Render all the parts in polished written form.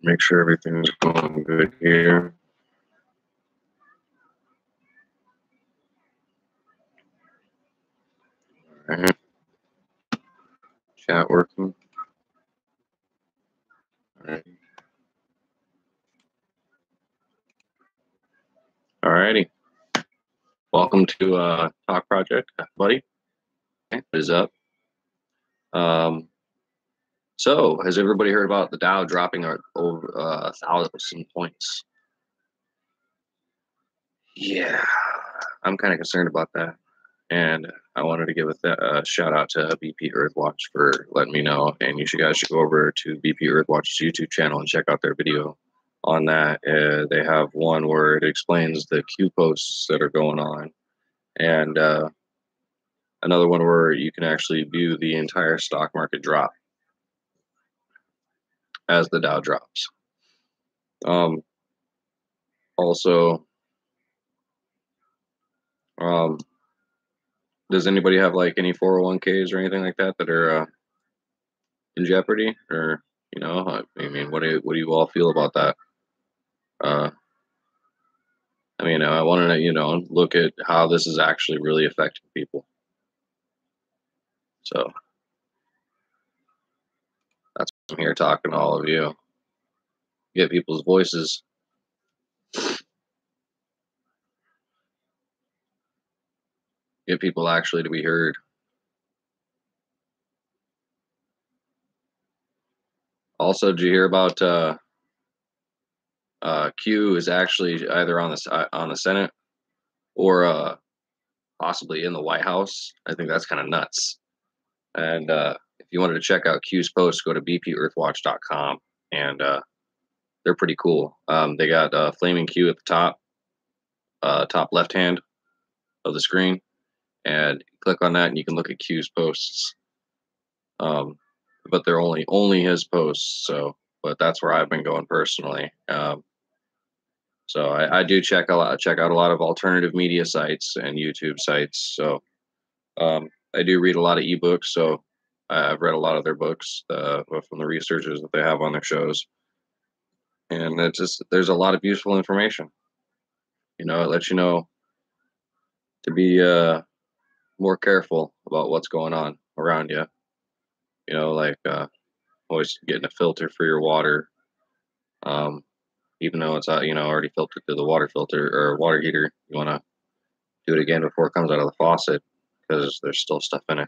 Make sure everything's going good here. All right. Chat working. All right. All righty. Welcome to Talk Project, buddy. What is up? So, has everybody heard about the Dow dropping over 1,000 points? Yeah, I'm kind of concerned about that. And I wanted to give a shout out to BP Earthwatch for letting me know. And you guys should go over to BP Earthwatch's YouTube channel and check out their video on that. They have one where it explains the Q posts that are going on, and another one where you can actually view the entire stock market drop as the Dow drops. Also, does anybody have like any 401ks or anything like that that are in jeopardy? Or, you know, I mean, what do you all feel about that? I mean, I want to, you know, look at how this is actually really affecting people. So that's why I'm here talking to all of you. Get people's voices. Get people actually to be heard. Also, did you hear about Q is actually either on the Senate or possibly in the White House? I think that's kind of nuts. And if you wanted to check out Q's post, go to bpearthwatch.com, and they're pretty cool. They got flaming Q at the top left hand of the screen, and click on that, and you can look at Q's posts. But they're only his posts. So, but that's where I've been going personally. So I do check out a lot of alternative media sites and YouTube sites. So I do read a lot of ebooks. So I've read a lot of their books from the researchers that they have on their shows, and it's just there's a lot of useful information. You know, it lets you know to be more careful about what's going on around you. You know, like always getting a filter for your water. Even though it's already filtered through the water filter or water heater, you want to do it again before it comes out of the faucet because there's still stuff in it.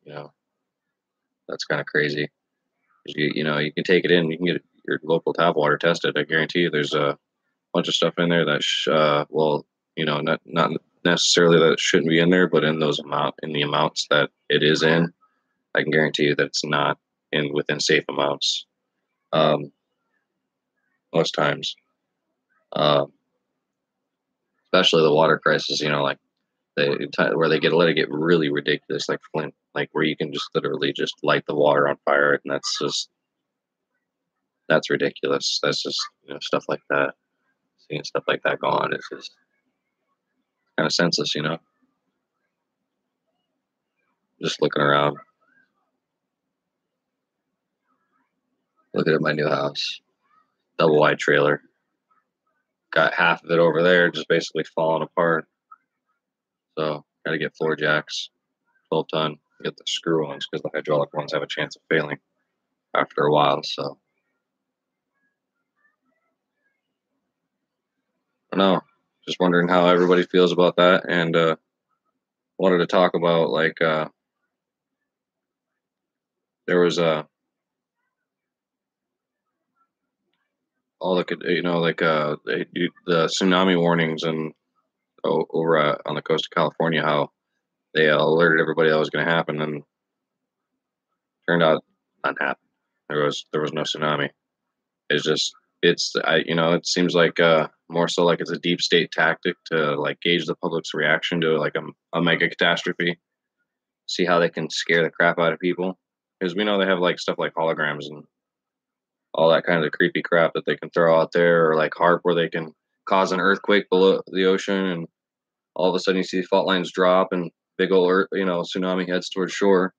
You know, that's kind of crazy. You know, you can take it in, you can get your local tap water tested. I guarantee you, there's a bunch of stuff in there that well, you know, not necessarily that it shouldn't be in there, but in the amounts that it is in, I can guarantee you that it's not within safe amounts. Most times, especially the water crisis, you know, like where they let it get really ridiculous, like Flint, like where you can just literally just light the water on fire, and that's ridiculous. That's just, you know, stuff like that. Seeing stuff like that go on, it's just kind of senseless, you know. Just looking around, looking at my new house, double wide trailer. Got half of it over there, just basically falling apart. So got to get floor jacks, 12-ton. Get the screw ones because the hydraulic ones have a chance of failing after a while. So I don't know. Just wondering how everybody feels about that, and wanted to talk about like there was all the, you know, like the tsunami warnings and over on the coast of California, how they alerted everybody that was going to happen, and turned out not happen. There was no tsunami. You know, it seems like more so like it's a deep state tactic to like gauge the public's reaction to like a mega catastrophe, see how they can scare the crap out of people, because we know they have like stuff like holograms and all that kind of creepy crap that they can throw out there, or like HARP where they can cause an earthquake below the ocean, and all of a sudden you see fault lines drop and big old tsunami heads towards shore.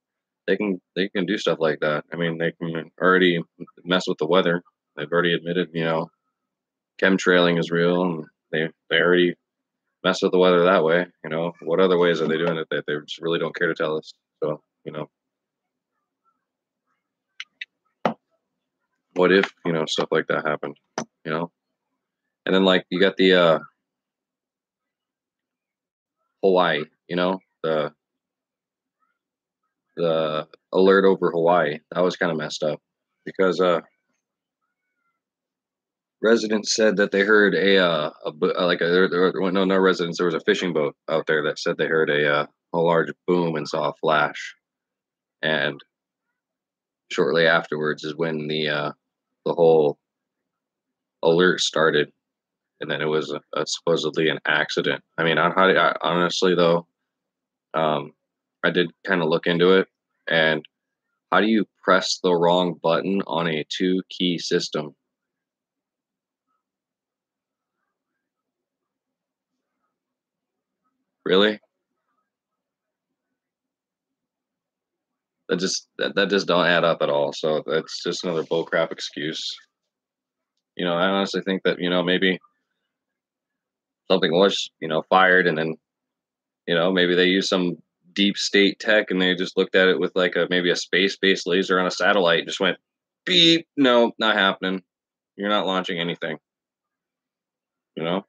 they can do stuff like that. I mean, they can already mess with the weather. They've already admitted, chemtrailing is real, and they already mess with the weather that way. What other ways are they doing it that they just really don't care to tell us? So, what if stuff like that happened? You know, and then like you got the Hawaii. The alert over Hawaii that was kind of messed up because residents said that they heard like no residents, there was a fishing boat out there that said they heard a large boom and saw a flash, and shortly afterwards is when the whole alert started, and then it was supposedly an accident. I mean, honestly though, um, I did kind of look into it, and how do you press the wrong button on a two key system? Really? That just don't add up at all. So that's just another bullcrap excuse. I honestly think that maybe something was fired, and then maybe they used some deep state tech, and they just looked at it with like maybe a space based laser on a satellite, and just went beep. No, not happening. You're not launching anything. You know,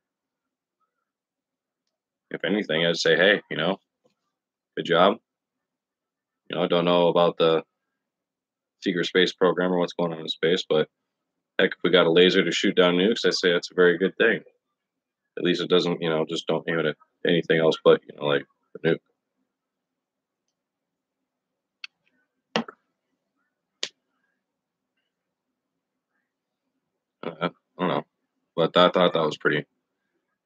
if anything, I'd say, hey, good job. Don't know about the secret space program or what's going on in space, but heck, if we got a laser to shoot down nukes, I say that's a very good thing. At least it doesn't, just don't aim it at anything else but, like the nuke. I don't know, but I thought that was pretty,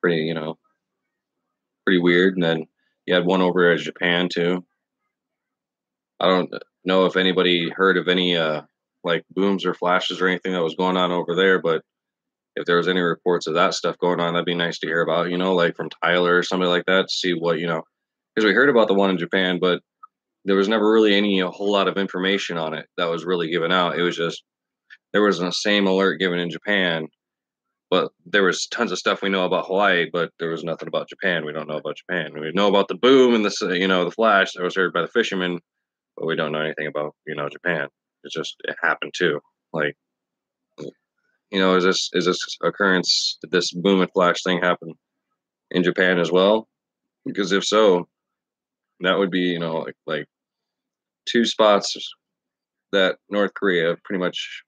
pretty weird. And then you had one over at Japan too. I don't know if anybody heard of any like booms or flashes or anything that was going on over there, but if there was any reports of that stuff going on, that'd be nice to hear about. Like from Tyler or somebody like that, to see what because we heard about the one in Japan, but there was never really a whole lot of information on it that was really given out. It was just there was the same alert given in Japan, but there was tons of stuff we know about Hawaii, but there was nothing about Japan. We don't know about Japan. We know about the boom and the flash that was heard by the fishermen, but we don't know anything about Japan. It's just it happened too. Like is this occurrence, did this boom and flash thing happen in Japan as well? Because if so, that would be like two spots that North Korea pretty much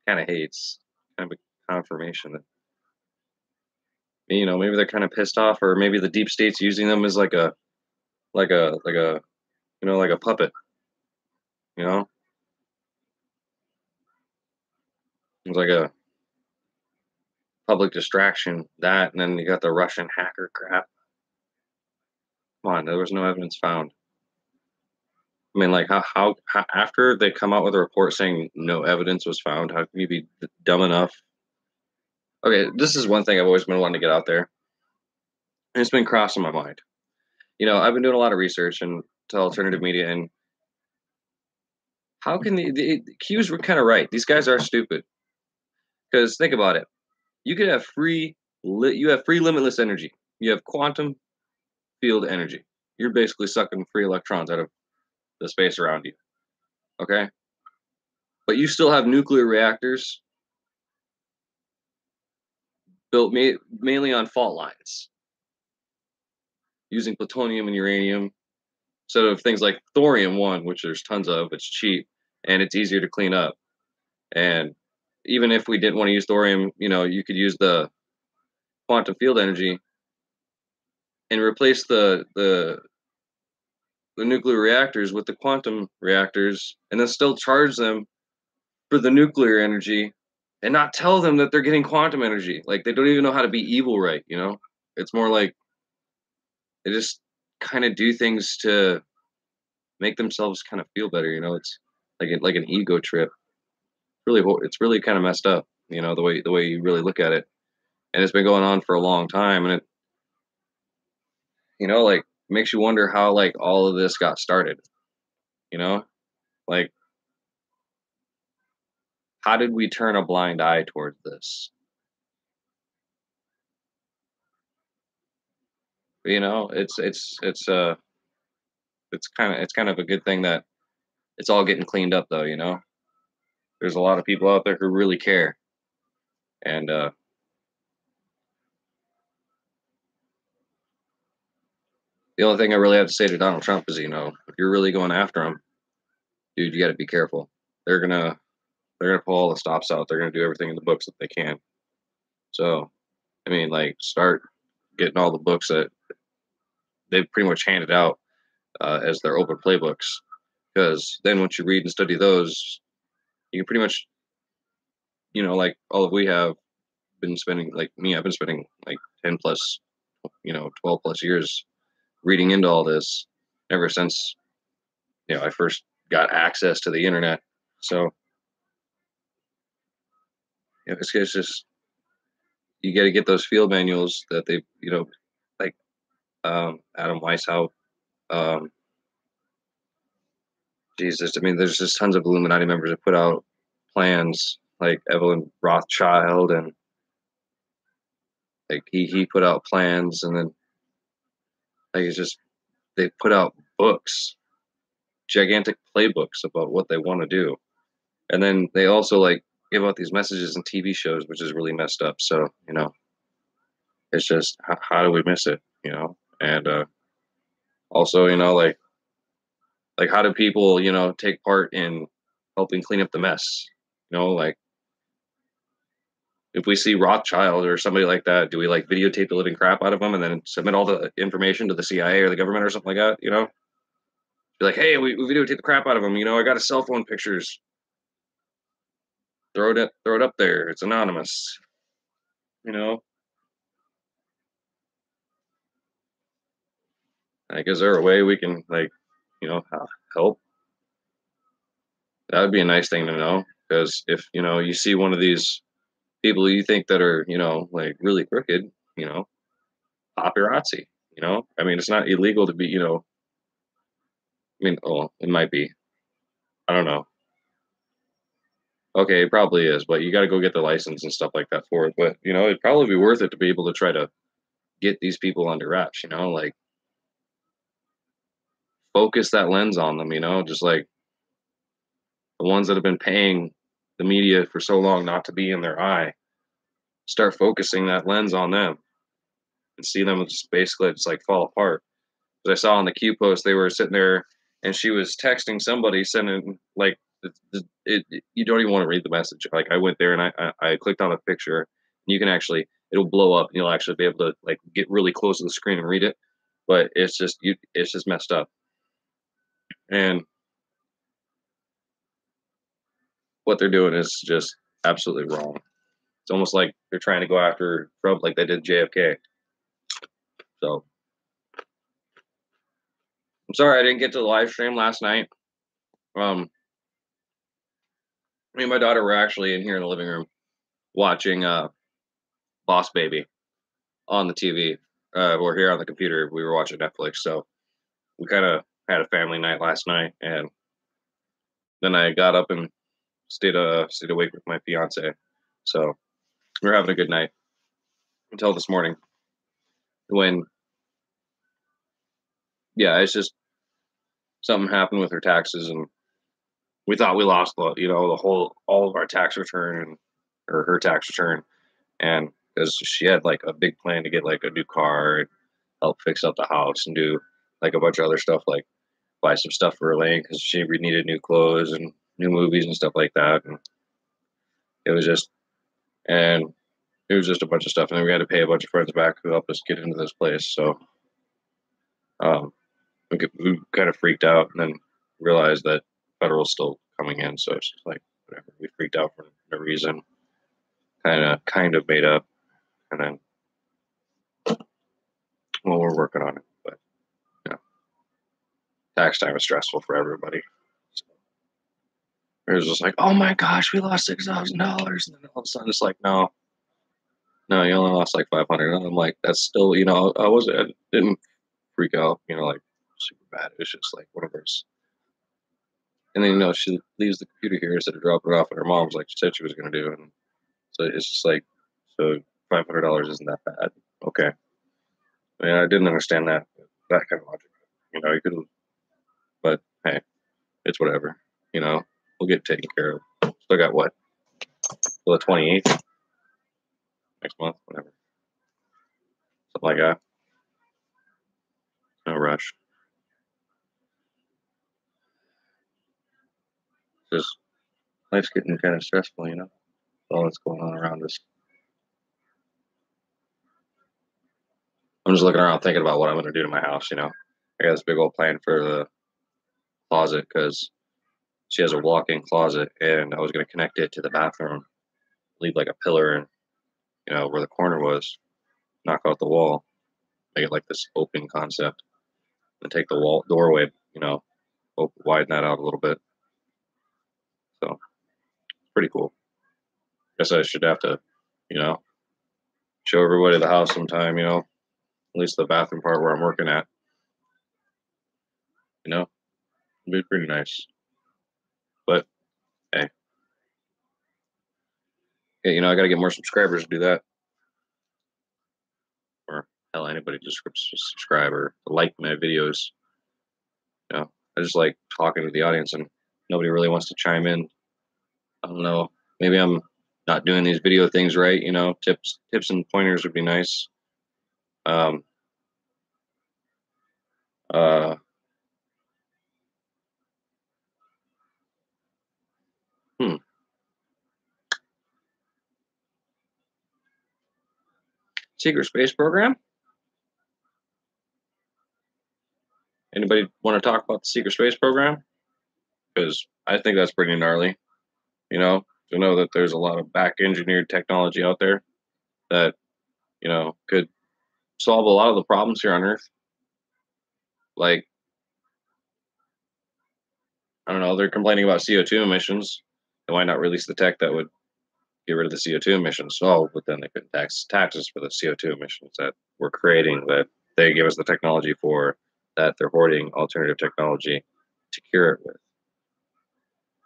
kind of hates. Kind of a confirmation that maybe they're kind of pissed off, or maybe the deep state's using them as like a like a puppet. You know, it's like a public distraction. That, and then you got the Russian hacker crap. Come on, there was no evidence found. I mean, like how after they come out with a report saying no evidence was found, how can you be dumb enough? Okay, this is one thing I've always been wanting to get out there, and it's been crossing my mind. I've been doing a lot of research into alternative media, and how can the Q's were kind of right? These guys are stupid because think about it. You could have you have free limitless energy. You have quantum field energy. You're basically sucking free electrons out of the space around you. Okay, but you still have nuclear reactors built mainly on fault lines using plutonium and uranium instead of things like thorium one, which there's tons of. It's cheap and it's easier to clean up. And even if we didn't want to use thorium, you could use the quantum field energy and replace the nuclear reactors with the quantum reactors, and then still charge them for the nuclear energy and not tell them that they're getting quantum energy. Like they don't even know how to be evil, right? It's more like they just kind of do things to make themselves kind of feel better. It's like an ego trip. It's really kind of messed up. The way you really look at it, and it's been going on for a long time, and it like makes you wonder how like all of this got started. You know, Like, how did we turn a blind eye towards this? You know, it's kind of a good thing that it's all getting cleaned up, though. You know, there's a lot of people out there who really care, and the only thing I really have to say to Donald Trump is, if you're really going after him, dude, you got to be careful. They're gonna they're gonna pull all the stops out. They're gonna do everything in the books that they can. So, I mean, like, start getting all the books that they've pretty much handed out as their open playbooks, because then once you read and study those, you can pretty much, like all of we have been spending, like me, I've been spending like 10 plus, 12 plus years reading into all this ever since, I first got access to the internet. So, it's just, you got to get those field manuals that they, like Adam Weishaupt. Um, Jesus, I mean, there's just tons of Illuminati members that put out plans, like Evelyn Rothschild, and like he put out plans, and then like it's just they put out books, gigantic playbooks about what they want to do, and then they also like give out these messages in TV shows, which is really messed up. So it's just how do we miss it? And also, like how do people take part in helping clean up the mess? Like, if we see Rothschild or somebody like that, do we like videotape the living crap out of them and then submit all the information to the CIA or the government or something like that? Be like, hey, we videotaped the crap out of them. I got his cell phone pictures. Throw it up there. It's anonymous. You know, like, is there a way we can like, help? That would be a nice thing to know, because if you see one of these people you think that are like really crooked, paparazzi. I mean, it's not illegal to be. I mean, oh, it might be. I don't know. Okay, it probably is, but you got to go get the license and stuff like that for it. But it'd probably be worth it to be able to try to get these people under wraps. Like, focus that lens on them. Just like the ones that have been paying the media for so long not to be in their eye. Start focusing that lens on them and see them just basically just like fall apart. As I saw on the Q post, they were sitting there and she was texting somebody, sending like you don't even want to read the message. Like, I went there and I clicked on a picture. You can actually, it'll blow up and you'll actually be able to like get really close to the screen and read it. But it's just messed up. And what they're doing is just absolutely wrong. It's almost like they're trying to go after Trump like they did JFK. So I'm sorry I didn't get to the live stream last night. Me and my daughter were actually in here in the living room watching Boss Baby on the TV. We're here on the computer. We were watching Netflix, so we kind of had a family night last night, and then I got up and stayed awake with my fiance. So we were having a good night until this morning when, yeah, it's just something happened with her taxes, and we thought we lost all of our tax return, or her tax return, and because she had like a big plan to get like a new car and help fix up the house and do like a bunch of other stuff, like buy some stuff for Elaine because she needed new clothes and new movies and stuff like that. And it was just, and it was just a bunch of stuff. And then we had to pay a bunch of friends back who helped us get into this place. So um, we kind of freaked out and then realized that federal's still coming in. So it's just like, whatever. We freaked out for no reason, kind of made up. And then, well, we're working on it. But, tax time is stressful for everybody. So it was just like, oh my gosh, we lost $6,000. And then all of a sudden it's like, no, you only lost like 500. And I'm like, that's still, I didn't freak out, like super bad. It was just like one of those. And then, she leaves the computer here instead of dropping it off at her mom's like she said she was going to do. And so it's just like, so $500 isn't that bad. Okay. I mean, I didn't understand that kind of logic. You could, but hey, it's whatever. We'll get taken care of. Still got what? Till the 28th next month, whatever. Something like that. No rush. Just life's getting kind of stressful, all that's going on around us. I'm just looking around thinking about what I'm going to do to my house. I got this big old plan for the closet because she has a walk-in closet, and I was going to connect it to the bathroom, leave like a pillar, and where the corner was, knock out the wall, make it like this open concept, and take the doorway, widen that out a little bit. So pretty cool. Guess I should have to, show everybody the house sometime. At least the bathroom part where I'm working at. It'd be pretty nice. But hey, yeah, I got to get more subscribers to do that. Or hell, anybody just subscribe or like my videos. I just like talking to the audience, and nobody really wants to chime in. I don't know. Maybe I'm not doing these video things right. Tips and pointers would be nice. Um, uh, hmm. Secret space program? Anybody want to talk about the secret space program? Because I think that's pretty gnarly. To know that there's a lot of back engineered technology out there that, could solve a lot of the problems here on Earth. Like, I don't know, they're complaining about CO2 emissions. They might not release the tech that would get rid of the CO2 emissions. Oh, but then they could tax us for the CO2 emissions that we're creating, that they give us the technology for, that they're hoarding alternative technology to cure it with.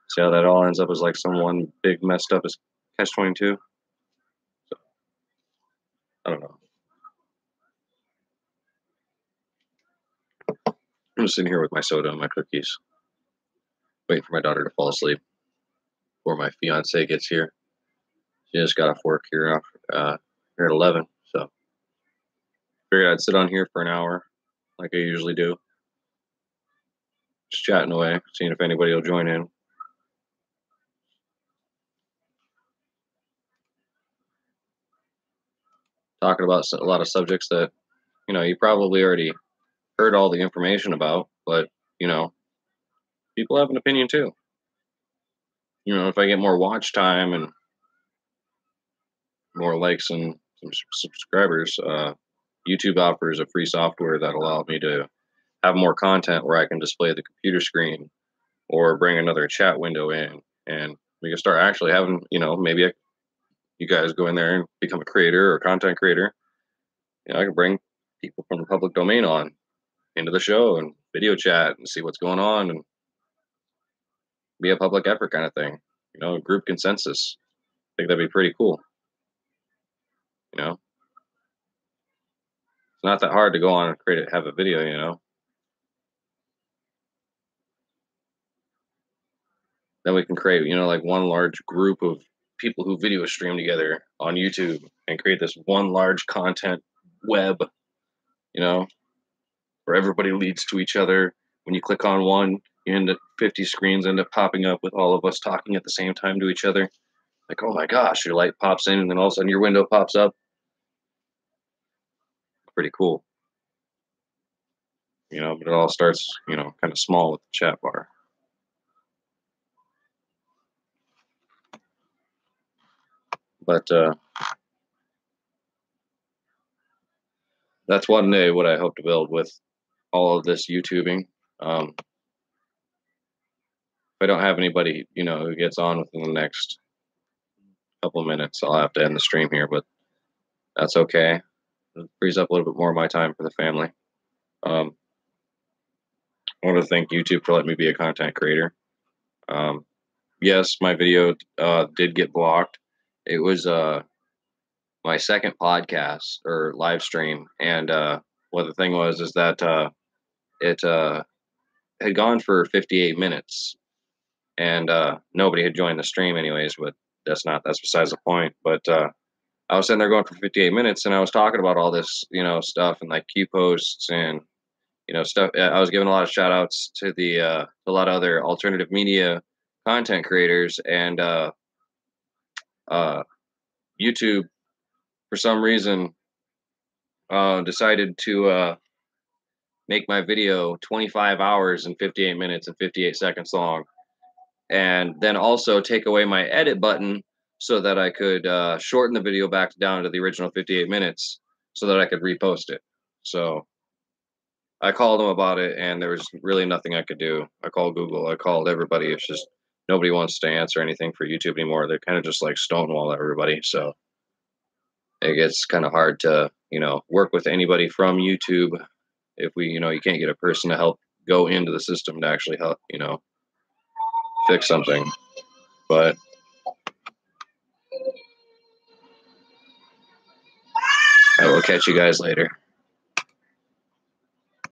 See how that all ends up as like some one big messed up as catch-22? So, I don't know. I'm just sitting here with my soda and my cookies, waiting for my daughter to fall asleep before my fiance gets here. She just got off work here here at 11, so figured I'd sit on here for an hour, like I usually do, just chatting away, seeing if anybody will join in. Talking about a lot of subjects that you probably already heard all the information about, but people have an opinion too. If I get more watch time and more likes and some subscribers, YouTube offers a free software that allows me to have more content where I can display the computer screen or bring another chat window in, and we can start actually having, maybe you guys go in there and become a creator or content creator. I can bring people from the public domain on into the show and video chat and see what's going on and be a public effort kind of thing, a group consensus. I think that'd be pretty cool. It's not that hard to go on and have a video. Then we can create, like one large group of people who video stream together on YouTube and create this one large content web, where everybody leads to each other. When you click on one, you end up 50 screens end up popping up with all of us talking at the same time to each other. Like, oh my gosh, your light pops in and then all of a sudden your window pops up. Pretty cool. But it all starts, kind of small with the chat bar. But that's one day what I hope to build with all of this YouTubing. If I don't have anybody, who gets on within the next couple of minutes, I'll have to end the stream here, but that's okay. It frees up a little bit more of my time for the family. I want to thank YouTube for letting me be a content creator. Yes, my video did get blocked. It was my second podcast or live stream, and what the thing was is that it had gone for 58 minutes, and nobody had joined the stream anyways. But that's besides the point. But I was sitting there going for 58 minutes, and I was talking about all this, stuff and like Q posts and stuff. I was giving a lot of shout outs to the a lot of other alternative media content creators, and uh, YouTube for some reason decided to make my video 25 hours and 58 minutes and 58 seconds long, and then also take away my edit button so that I could shorten the video back down to the original 58 minutes so that I could repost it. So I called them about it, and there was really nothing I could do. I called Google, I called everybody. It's just nobody wants to answer anything for YouTube anymore. They're kind of just like stonewall everybody. So it gets kind of hard to, work with anybody from YouTube if you can't get a person to help go into the system to actually help, fix something. But I will catch you guys later.